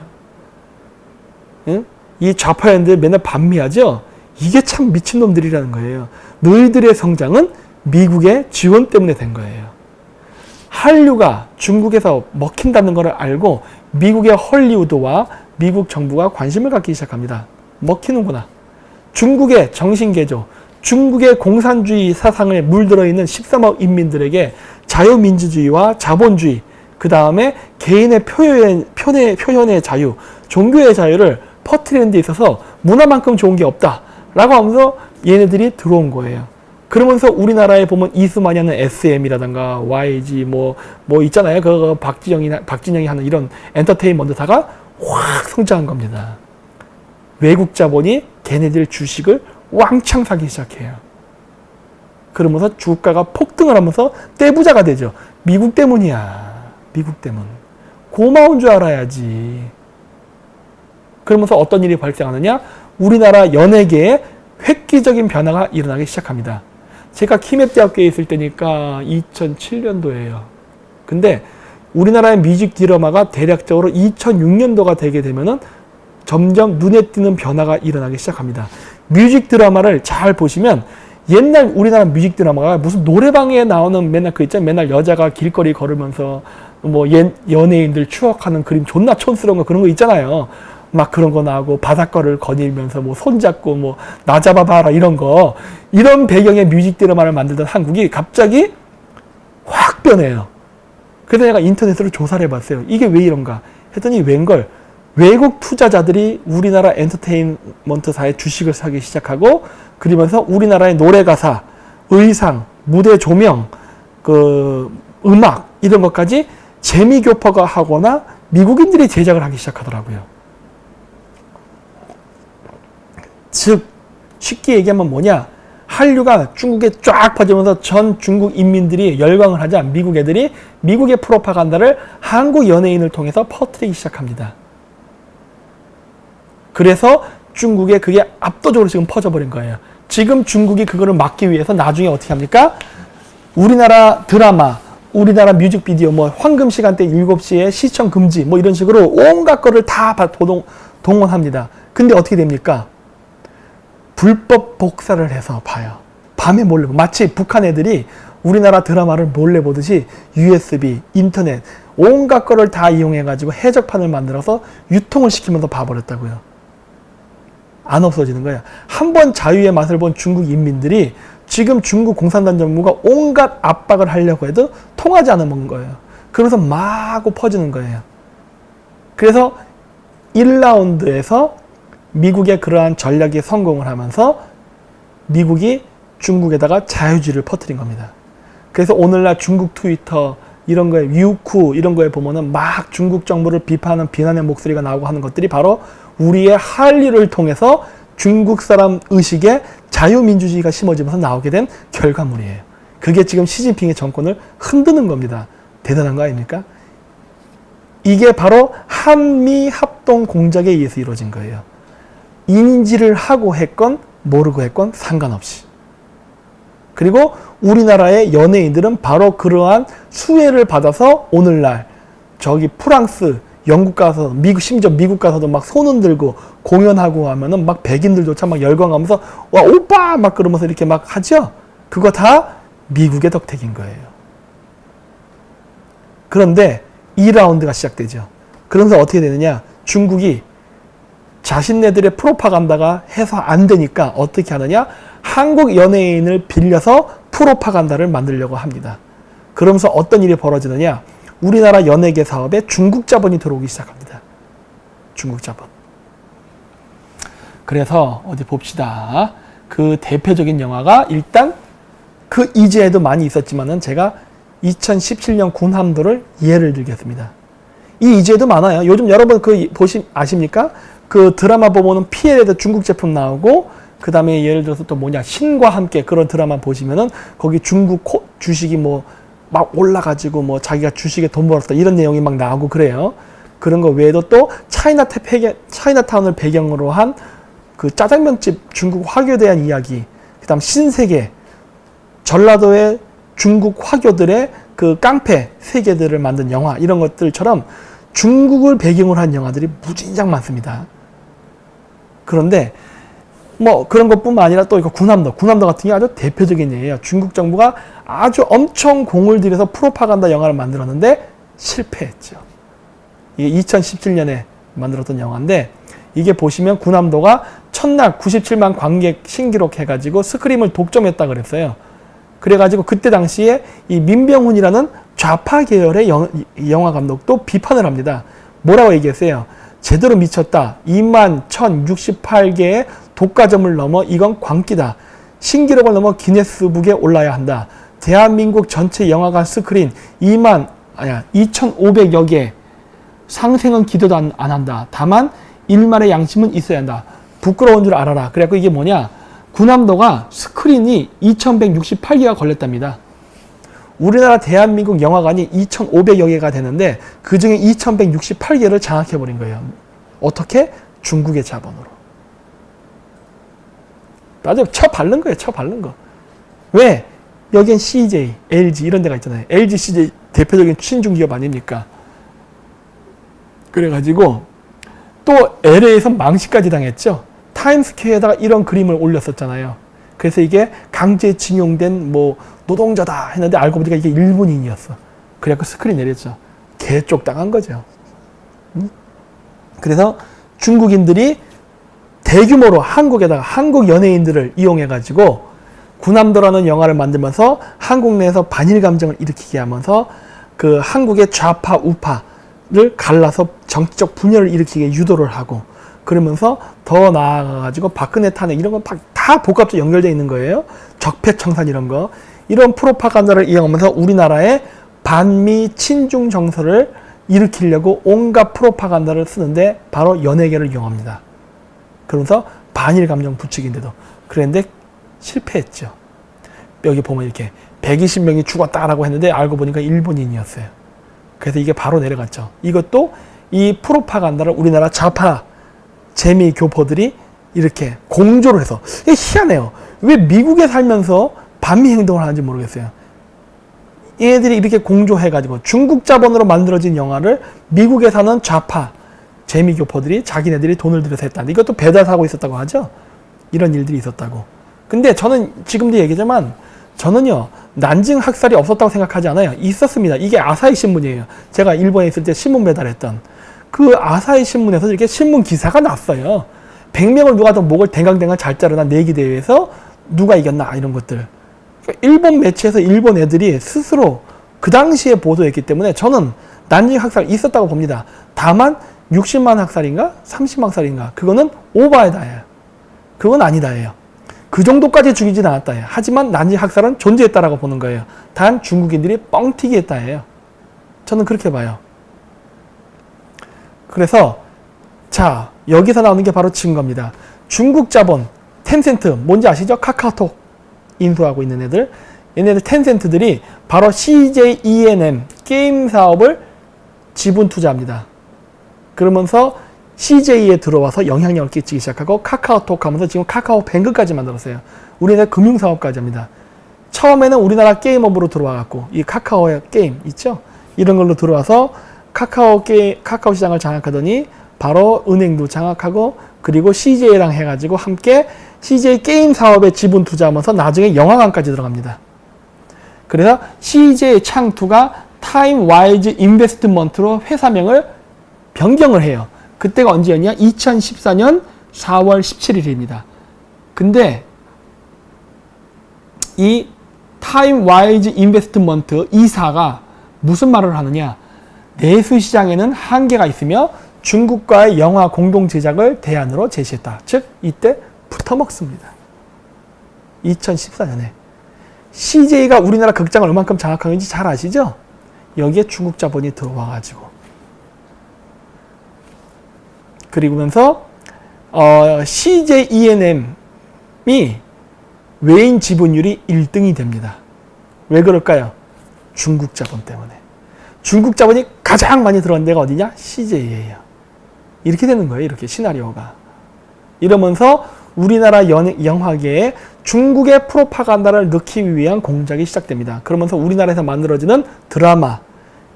응? 이 좌파연들 맨날 반미하죠? 이게 참 미친놈들이라는 거예요. 너희들의 성장은 미국의 지원 때문에 된 거예요. 한류가 중국에서 먹힌다는 것을 알고 미국의 헐리우드와 미국 정부가 관심을 갖기 시작합니다. 먹히는구나. 중국의 정신개조, 중국의 공산주의 사상에 물들어 있는 13억 인민들에게 자유민주주의와 자본주의, 그 다음에 개인의 표현의 자유, 종교의 자유를 퍼뜨리는 데 있어서 문화만큼 좋은 게 없다 라고 하면서 얘네들이 들어온 거예요. 그러면서 우리나라에 보면 이수만이 하는 SM이라든가 YG 뭐 있잖아요. 그 박진영이 하는 이런 엔터테인먼트사가 확 성장한 겁니다. 외국 자본이 걔네들 주식을 왕창 사기 시작해요. 그러면서 주가가 폭등을 하면서 떼부자가 되죠. 미국 때문이야. 미국 때문. 고마운 줄 알아야지. 그러면서 어떤 일이 발생하느냐? 우리나라 연예계에 획기적인 변화가 일어나기 시작합니다. 제가 키맵대학교에 있을 때니까 2007년도예요. 근데 우리나라의 뮤직 드라마가 대략적으로 2006년도가 되게 되면은 점점 눈에 띄는 변화가 일어나기 시작합니다. 뮤직 드라마를 잘 보시면 옛날 우리나라 뮤직 드라마가 무슨 노래방에 나오는 맨날 그 있잖아요. 맨날 여자가 길거리 걸으면서 뭐 연예인들 추억하는 그림 존나 촌스러운 거 그런 거 있잖아요. 막 그런 거 나오고 바닷가를 거닐면서 뭐 손잡고 뭐 나 잡아봐라 이런 거, 이런 배경의 뮤직 드라마를 만들던 한국이 갑자기 확 변해요. 그래서 내가 인터넷으로 조사를 해봤어요. 이게 왜 이런가 했더니 웬걸 외국 투자자들이 우리나라 엔터테인먼트사의 주식을 사기 시작하고, 그러면서 우리나라의 노래 가사, 의상, 무대 조명, 그 음악 이런 것까지 재미교포가 하거나 미국인들이 제작을 하기 시작하더라고요. 즉 쉽게 얘기하면 뭐냐, 한류가 중국에 쫙 퍼지면서 전 중국 인민들이 열광을 하자 미국 애들이 미국의 프로파간다를 한국 연예인을 통해서 퍼뜨리기 시작합니다. 그래서 중국에 그게 압도적으로 지금 퍼져버린 거예요. 지금 중국이 그거를 막기 위해서 나중에 어떻게 합니까? 우리나라 드라마, 우리나라 뮤직비디오, 뭐 황금 시간대 7시에 시청 금지, 뭐 이런 식으로 온갖 거를 다 동원합니다. 근데 어떻게 됩니까? 불법 복사를 해서 봐요. 밤에 몰래. 마치 북한 애들이 우리나라 드라마를 몰래 보듯이 USB, 인터넷, 온갖 거를 다 이용해가지고 해적판을 만들어서 유통을 시키면서 봐버렸다고요. 안 없어지는 거예요. 한번 자유의 맛을 본 중국 인민들이 지금 중국 공산당 정부가 온갖 압박을 하려고 해도 통하지 않는 거예요. 그래서 마구 퍼지는 거예요. 그래서 1라운드에서 미국의 그러한 전략에 성공을 하면서 미국이 중국에다가 자유주의를 퍼뜨린 겁니다. 그래서 오늘날 중국 트위터 이런 거에 유쿠 이런 거에 보면은 막 중국 정부를 비판하는 비난의 목소리가 나오고 하는 것들이 바로 우리의 한류를 통해서 중국 사람 의식에 자유민주주의가 심어지면서 나오게 된 결과물이에요. 그게 지금 시진핑의 정권을 흔드는 겁니다. 대단한 거 아닙니까? 이게 바로 한미 합동 공작에 의해서 이루어진 거예요. 인지를 하고 했건 모르고 했건 상관없이. 그리고 우리나라의 연예인들은 바로 그러한 수혜를 받아서 오늘날 저기 프랑스, 영국 가서, 미국, 심지어 미국 가서도 막 손 흔들고 공연하고 하면은 막 백인들조차 막 열광하면서 와, 오빠! 막 그러면서 이렇게 막 하죠? 그거 다 미국의 덕택인 거예요. 그런데 2라운드가 시작되죠. 그러면서 어떻게 되느냐? 중국이 자신네들의 프로파간다가 해서 안 되니까 어떻게 하느냐? 한국 연예인을 빌려서 프로파간다를 만들려고 합니다. 그러면서 어떤 일이 벌어지느냐? 우리나라 연예계 사업에 중국 자본이 들어오기 시작합니다. 중국 자본. 그래서 어디 봅시다. 그 대표적인 영화가 일단 그 이전에도 많이 있었지만은 제가 2017년 군함도를 예를 들겠습니다. 이 이전에도 많아요. 요즘 여러분 아십니까? 그 드라마 보면은 PL에도 중국 제품 나오고, 그 다음에 예를 들어서 또 뭐냐, 신과 함께 그런 드라마 보시면은 거기 중국 주식이 뭐 막 올라가지고 뭐 자기가 주식에 돈 벌었다 이런 내용이 막 나오고 그래요. 그런 거 외에도 또 차이나타운을 배경으로 한 그 짜장면집 중국 화교에 대한 이야기, 그 다음 신세계, 전라도의 중국 화교들의 그 깡패 세계들을 만든 영화, 이런 것들처럼 중국을 배경으로 한 영화들이 무진장 많습니다. 그런데 뭐 그런 것뿐만 아니라 또 이거 군함도 같은 게 아주 대표적인 예예요. 중국 정부가 아주 엄청 공을 들여서 프로파간다 영화를 만들었는데 실패했죠. 이게 2017년에 만들었던 영화인데, 이게 보시면 군함도가 첫날 97만 관객 신기록 해가지고 스크림을 독점했다 그랬어요. 그래가지고 그때 당시에 이 민병훈이라는 좌파 계열의 영화 감독도 비판을 합니다. 뭐라고 얘기했어요? 제대로 미쳤다. 21,068개의 독과점을 넘어 이건 광기다. 신기록을 넘어 기네스북에 올라야 한다. 대한민국 전체 영화관 스크린 2,500여 개. 상생은 기대도 안 한다. 다만 일말의 양심은 있어야 한다. 부끄러운 줄 알아라. 그래갖고 이게 뭐냐? 군함도가 스크린이 2,168개가 걸렸답니다. 우리나라 대한민국 영화관이 2,500여 개가 되는데 그 중에 2,168개를 장악해버린 거예요. 어떻게? 중국의 자본으로. 아주 쳐바른 거예요. 쳐바른 거. 왜? 여긴 CJ, LG 이런 데가 있잖아요. LG, CJ 대표적인 신중기업 아닙니까? 그래가지고 또 LA에서 망신까지 당했죠. 타임스퀘어에다가 이런 그림을 올렸었잖아요. 그래서 이게 강제징용된 뭐 노동자다 했는데 알고 보니까 이게 일본인이었어. 그래갖고 스크린 내렸죠. 개쪽 당한 거죠. 그래서 중국인들이 대규모로 한국에다가 한국 연예인들을 이용해가지고 군함도라는 영화를 만들면서 한국 내에서 반일 감정을 일으키게 하면서 그 한국의 좌파 우파를 갈라서 정치적 분열을 일으키게 유도를 하고, 그러면서 더 나아가가지고 박근혜 탄핵 이런 건 다 복합적으로 연결되어 있는 거예요. 적폐청산 이런 거. 이런 프로파간다를 이용하면서 우리나라의 반미 친중 정서를 일으키려고 온갖 프로파간다를 쓰는데 바로 연예계를 이용합니다. 그러면서 반일 감정 부추긴데도. 그런데 실패했죠. 여기 보면 이렇게 120명이 죽었다라고 했는데 알고 보니까 일본인이었어요. 그래서 이게 바로 내려갔죠. 이것도 이 프로파간다를 우리나라 좌파 재미 교포들이 이렇게 공조를 해서, 이게 희한해요. 왜 미국에 살면서 반미 행동을 하는지 모르겠어요. 얘네들이 이렇게 공조해가지고 중국 자본으로 만들어진 영화를 미국에 사는 좌파 재미 교포들이 자기네들이 돈을 들여서 했다는데, 이것도 배달사고 있었다고 하죠. 이런 일들이 있었다고. 근데 저는 지금도 얘기하지만 저는요, 난징 학살이 없었다고 생각하지 않아요. 있었습니다. 이게 아사히 신문이에요. 제가 일본에 있을 때 신문 배달했던 그 아사히 신문에서 이렇게 신문 기사가 났어요. 100명을 누가 더 목을 댕강댕강 잘 자르나 내기 대회에서 누가 이겼나 이런 것들. 그러니까 일본 매체에서 일본 애들이 스스로 그 당시에 보도했기 때문에 저는 난징 학살 있었다고 봅니다. 다만 60만 학살인가 30만 학살인가 그거는 오바에다예요. 그건 아니다예요. 그 정도까지 죽이진 않았다예요. 하지만 난징 학살은 존재했다라고 보는 거예요. 단 중국인들이 뻥튀기 했다예요. 저는 그렇게 봐요. 그래서 자, 여기서 나오는 게 바로 증거입니다. 중국 자본 텐센트 뭔지 아시죠? 카카오톡 인수하고 있는 애들, 얘네들 텐센트들이 바로 CJ ENM 게임 사업을 지분 투자합니다. 그러면서 CJ에 들어와서 영향력을 끼치기 시작하고 카카오톡 하면서 지금 카카오뱅크까지 만들었어요. 우리나라 금융사업까지 합니다. 처음에는 우리나라 게임업으로 들어와갖고 이 카카오의 게임 있죠? 이런 걸로 들어와서 카카오 시장을 장악하더니 바로 은행도 장악하고 그리고 CJ랑 해가지고 함께 CJ 게임 사업에 지분 투자하면서 나중에 영화관까지 들어갑니다. 그래서 CJ 창투가 타임와이즈 인베스트먼트로 회사명을 변경을 해요. 그때가 언제였냐? 2014년 4월 17일입니다. 근데 이 타임와이즈 인베스트먼트 이사가 무슨 말을 하느냐? 내수 시장에는 한계가 있으며 중국과의 영화 공동 제작을 대안으로 제시했다. 즉 이때 붙어먹습니다. 2014년에 CJ가 우리나라 극장을 얼만큼 장악하는지 잘 아시죠? 여기에 중국 자본이 들어와가지고 그리고면서 CJ E&M이 외인 지분율이 1등이 됩니다. 왜 그럴까요? 중국 자본 때문에. 중국 자본이 가장 많이 들어간 데가 어디냐? CJ예요. 이렇게 되는 거예요. 이렇게 시나리오가. 이러면서 우리나라 영화계에 중국의 프로파간다를 넣기 위한 공작이 시작됩니다. 그러면서 우리나라에서 만들어지는 드라마,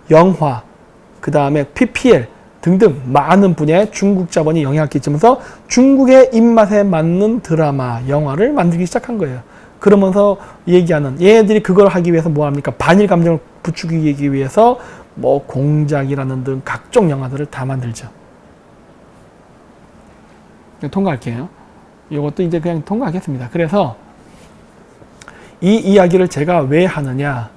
영화, 그 다음에 PPL 등등 많은 분야에 중국 자본이 영향을 끼치면서 중국의 입맛에 맞는 드라마, 영화를 만들기 시작한 거예요. 그러면서 얘기하는 얘네들이 그걸 하기 위해서 뭐 합니까? 반일 감정을 부추기기 위해서 뭐 공작이라는 등 각종 영화들을 다 만들죠. 통과할게요. 이것도 이제 그냥 통과하겠습니다. 그래서 이 이야기를 제가 왜 하느냐?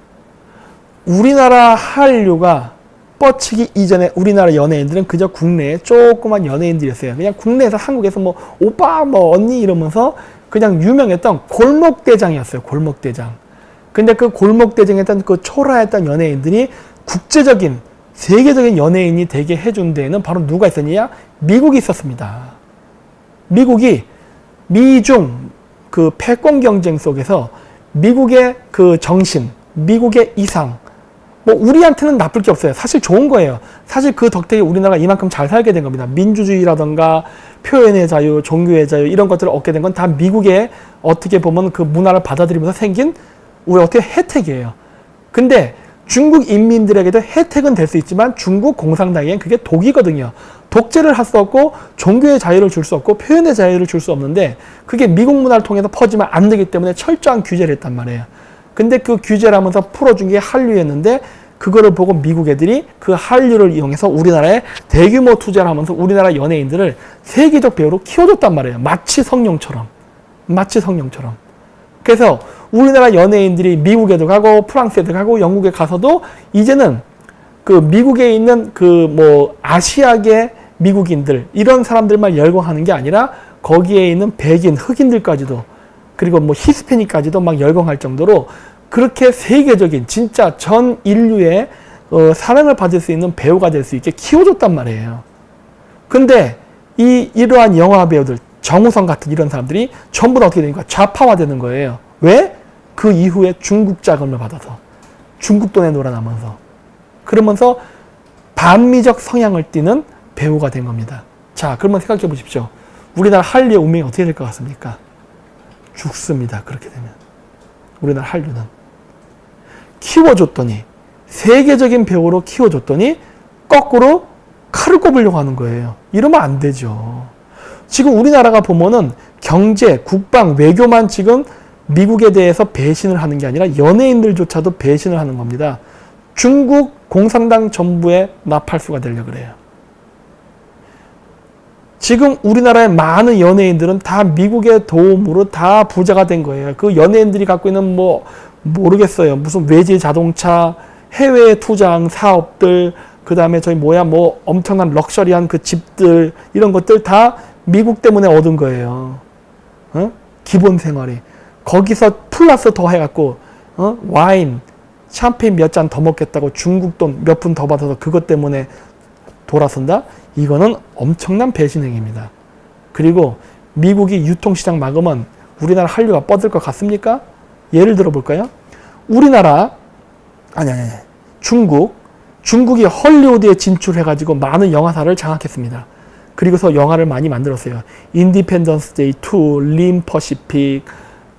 우리나라 한류가 뻗치기 이전에 우리나라 연예인들은 그저 국내에 조그만 연예인들이었어요. 그냥 국내에서 한국에서 뭐 오빠 뭐 언니 이러면서 그냥 유명했던 골목대장이었어요. 골목대장. 근데 그 골목대장했던 그 초라했던 연예인들이 국제적인 세계적인 연예인이 되게 해준 데에는 바로 누가 있었느냐? 미국이 있었습니다. 미국이 미중 그 패권 경쟁 속에서 미국의 그 정신, 미국의 이상, 뭐 우리한테는 나쁠 게 없어요. 사실 좋은 거예요. 사실 그 덕택에 우리나라가 이만큼 잘 살게 된 겁니다. 민주주의라던가 표현의 자유, 종교의 자유 이런 것들을 얻게 된 건 다 미국의 어떻게 보면 그 문화를 받아들이면서 생긴 우리 어떻게 혜택이에요. 근데 중국 인민들에게도 혜택은 될 수 있지만 중국 공산당에겐 그게 독이거든요. 독재를 할 수 없고 종교의 자유를 줄 수 없고 표현의 자유를 줄 수 없는데 그게 미국 문화를 통해서 퍼지면 안 되기 때문에 철저한 규제를 했단 말이에요. 근데 그 규제를 하면서 풀어준 게 한류였는데 그거를 보고 미국 애들이 그 한류를 이용해서 우리나라에 대규모 투자를 하면서 우리나라 연예인들을 세계적 배우로 키워줬단 말이에요. 마치 성룡처럼. 그래서 우리나라 연예인들이 미국에도 가고 프랑스에도 가고 영국에 가서도 이제는 그 미국에 있는 그 뭐 아시아계 미국인들 이런 사람들만 열광하는 게 아니라 거기에 있는 백인 흑인들까지도 그리고 뭐 히스패닉까지도 막 열광할 정도로 그렇게 세계적인 진짜 전 인류의 사랑을 받을 수 있는 배우가 될 수 있게 키워줬단 말이에요. 근데 이러한 영화 배우들 정우성 같은 이런 사람들이 전부 다 어떻게 되니까 좌파화되는 거예요. 왜? 그 이후에 중국 자금을 받아서 중국 돈에 놀아나면서 그러면서 반미적 성향을 띠는 배우가 된 겁니다. 자, 그러면 생각해 보십시오. 우리나라 한류의 운명이 어떻게 될 것 같습니까? 죽습니다. 그렇게 되면. 우리나라 한류는. 키워줬더니 세계적인 배우로 키워줬더니 거꾸로 칼을 꼽으려고 하는 거예요. 이러면 안 되죠. 지금 우리나라가 보면은 경제, 국방, 외교만 지금 미국에 대해서 배신을 하는 게 아니라 연예인들조차도 배신을 하는 겁니다. 중국 공산당 정부의 나팔수가 되려고 그래요. 지금 우리나라의 많은 연예인들은 다 미국의 도움으로 다 부자가 된 거예요. 그 연예인들이 갖고 있는 뭐 모르겠어요. 무슨 외제 자동차, 해외에 투자한 사업들, 그 다음에 저희 뭐 엄청난 럭셔리한 그 집들 이런 것들 다 미국 때문에 얻은 거예요. 기본 생활이. 거기서 플러스 더 해갖고 와인, 샴페인 몇 잔 더 먹겠다고 중국 돈 몇 푼 더 받아서 그것 때문에 돌아선다? 이거는 엄청난 배신 행위입니다. 그리고 미국이 유통시장 막으면 우리나라 한류가 뻗을 것 같습니까? 예를 들어 볼까요? 우리나라 중국이 헐리우드에 진출해가지고 많은 영화사를 장악했습니다. 그리고서 영화를 많이 만들었어요. 인디펜던스 데이 2, 림 퍼시픽,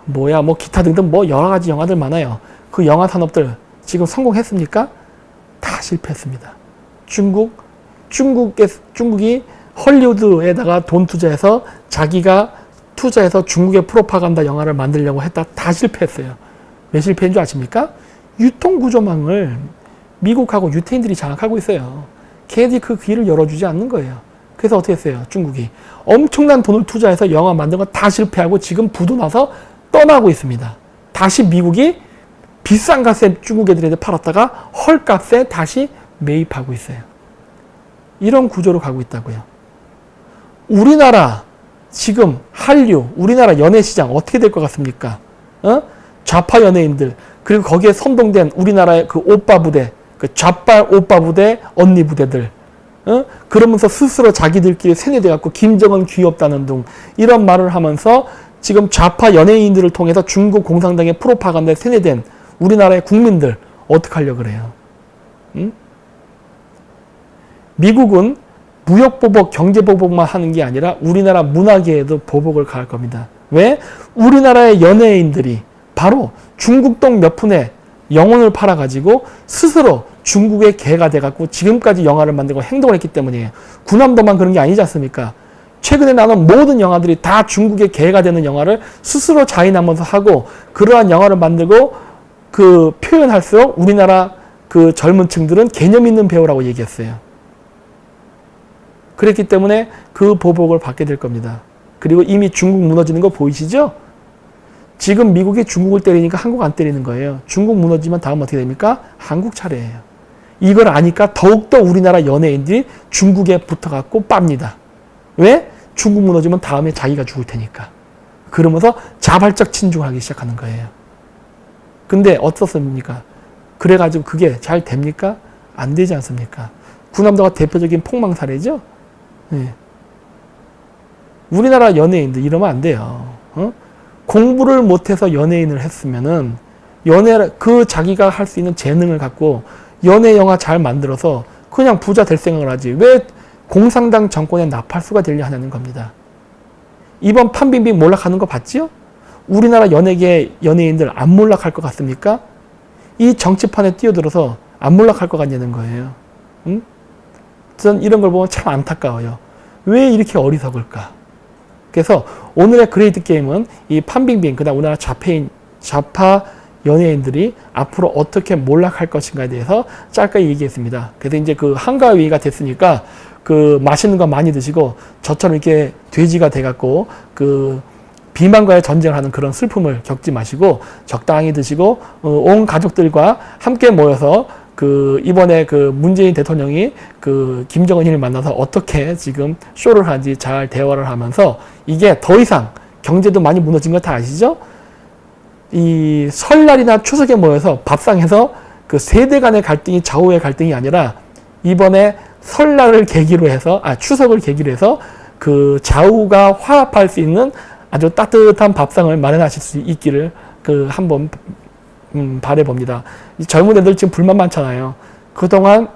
뭐 기타 등등 뭐 여러 가지 영화들 많아요. 그 영화 산업들 지금 성공했습니까? 다 실패했습니다. 중국이 헐리우드에다가 돈 투자해서 자기가 투자해서 중국의 프로파간다 영화를 만들려고 했다. 다 실패했어요. 왜 실패인 줄 아십니까? 유통구조망을 미국하고 유태인들이 장악하고 있어요. 걔들이 그 길을 열어주지 않는 거예요. 그래서 어떻게 했어요? 중국이 엄청난 돈을 투자해서 영화 만든 거 다 실패하고 지금 부도 나서 떠나고 있습니다. 다시 미국이 비싼 값에 중국 애들한테 팔았다가 헐값에 다시 매입하고 있어요. 이런 구조로 가고 있다고요. 우리나라 지금 한류, 우리나라 연예시장 어떻게 될 것 같습니까? 좌파 연예인들, 그리고 거기에 선동된 우리나라의 그 오빠 부대, 그 좌빨 오빠 부대, 언니 부대들, 그러면서 스스로 자기들끼리 세뇌돼갖고 김정은 귀엽다는 등 이런 말을 하면서 지금 좌파 연예인들을 통해서 중국 공산당의 프로파간다에 세뇌된 우리나라의 국민들 어떡하려고 그래요? 미국은 무역보복, 경제보복만 하는 게 아니라 우리나라 문화계에도 보복을 가할 겁니다. 왜? 우리나라의 연예인들이 바로 중국동 몇 푼에 영혼을 팔아가지고 스스로 중국의 개가 돼갖고 지금까지 영화를 만들고 행동을 했기 때문이에요. 군함도만 그런 게 아니지 않습니까? 최근에 나온 모든 영화들이 다 중국의 개가 되는 영화를 스스로 자인하면서 하고 그러한 영화를 만들고 그 표현할수록 우리나라 그 젊은 층들은 개념 있는 배우라고 얘기했어요. 그랬기 때문에 그 보복을 받게 될 겁니다. 그리고 이미 중국 무너지는 거 보이시죠? 지금 미국이 중국을 때리니까 한국 안 때리는 거예요. 중국 무너지면 다음 어떻게 됩니까? 한국 차례예요. 이걸 아니까 더욱더 우리나라 연예인들이 중국에 붙어갖고 빱니다. 왜? 중국 무너지면 다음에 자기가 죽을 테니까. 그러면서 자발적 친중하기 시작하는 거예요. 근데 어떻습니까? 그래가지고 그게 잘 됩니까? 안 되지 않습니까? 군함도가 대표적인 폭망 사례죠? 네. 우리나라 연예인들 이러면 안 돼요. 공부를 못해서 연예인을 했으면은 그 자기가 할 수 있는 재능을 갖고 연예 영화 잘 만들어서 그냥 부자 될 생각을 하지. 왜 공산당 정권의 나팔수가 되려 하냐는 겁니다. 이번 판빙빙 몰락하는 거 봤지요? 우리나라 연예계 연예인들 안 몰락할 것 같습니까? 이 정치판에 뛰어들어서 안 몰락할 것 같냐는 거예요. 전 이런 걸 보면 참 안타까워요. 왜 이렇게 어리석을까? 그래서 오늘의 그레이트 게임은 이 판빙빙, 그다음 우리나라 좌파 연예인들이 앞으로 어떻게 몰락할 것인가에 대해서 짧게 얘기했습니다. 그래서 이제 그 한가위가 됐으니까 그 맛있는 거 많이 드시고 저처럼 이렇게 돼지가 돼갖고 그 비만과의 전쟁을 하는 그런 슬픔을 겪지 마시고 적당히 드시고 온 가족들과 함께 모여서 그 이번에 그 문재인 대통령이 그 김정은을 만나서 어떻게 지금 쇼를 하는지 잘 대화를 하면서 이게 더 이상 경제도 많이 무너진 거 다 아시죠? 이 설날이나 추석에 모여서 밥상에서 그 세대 간의 갈등이 좌우의 갈등이 아니라 이번에 설날을 계기로 해서 추석을 계기로 해서 그 좌우가 화합할 수 있는 아주 따뜻한 밥상을 마련하실 수 있기를 그 한번 바라봅니다. 젊은 애들 지금 불만 많잖아요. 그동안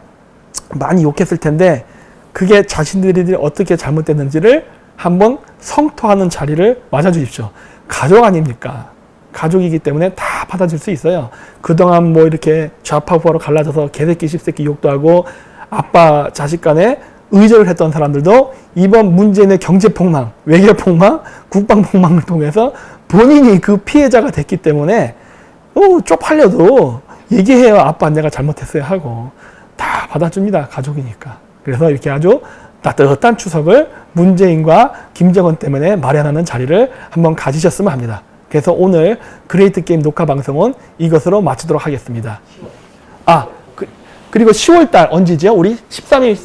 많이 욕했을 텐데 그게 자신들이 어떻게 잘못됐는지를 한번 성토하는 자리를 맞아주십시오. 가족 아닙니까? 가족이기 때문에 다 받아줄 수 있어요. 그동안 뭐 이렇게 좌파 우파로 갈라져서 개새끼 씹새끼 욕도 하고 아빠 자식 간에 의절을 했던 사람들도 이번 문재인의 경제폭망, 외교폭망, 국방폭망을 통해서 본인이 그 피해자가 됐기 때문에 쪽팔려도 얘기해요. 아빠 내가 잘못했어요 하고 다 받아줍니다. 가족이니까. 그래서 이렇게 아주 따뜻한 추석을 문재인과 김정은 때문에 마련하는 자리를 한번 가지셨으면 합니다. 그래서 오늘 그레이트 게임 녹화 방송은 이것으로 마치도록 하겠습니다. 그리고 10월달 언제죠? 우리 13일,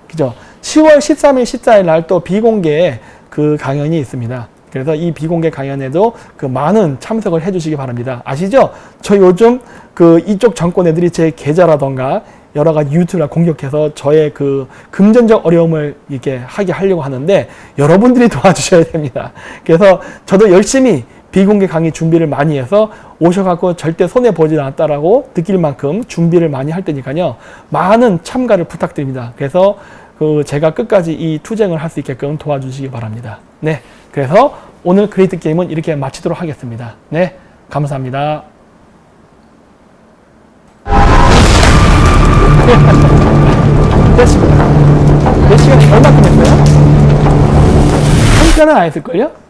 그죠? 10월 13일, 14일 날 또 비공개 그 강연이 있습니다. 그래서 이 비공개 강연에도 그 많은 참석을 해주시기 바랍니다. 아시죠? 저 요즘 그 이쪽 정권 애들이 제 계좌라던가 여러 가지 유튜브를 공격해서 저의 그 금전적 어려움을 이렇게 하려고 하는데 여러분들이 도와주셔야 됩니다. 그래서 저도 열심히 비공개 강의 준비를 많이 해서 오셔갖고 절대 손해보지 않았다라고 느낄 만큼 준비를 많이 할 테니까요. 많은 참가를 부탁드립니다. 그래서 그 제가 끝까지 이 투쟁을 할 수 있게끔 도와주시기 바랍니다. 네, 그래서 오늘 크리에이트 게임은 이렇게 마치도록 하겠습니다. 네, 감사합니다. 됐습니다. 몇 시간에 얼마큼 했어요? 한 시간은 안 했을걸요?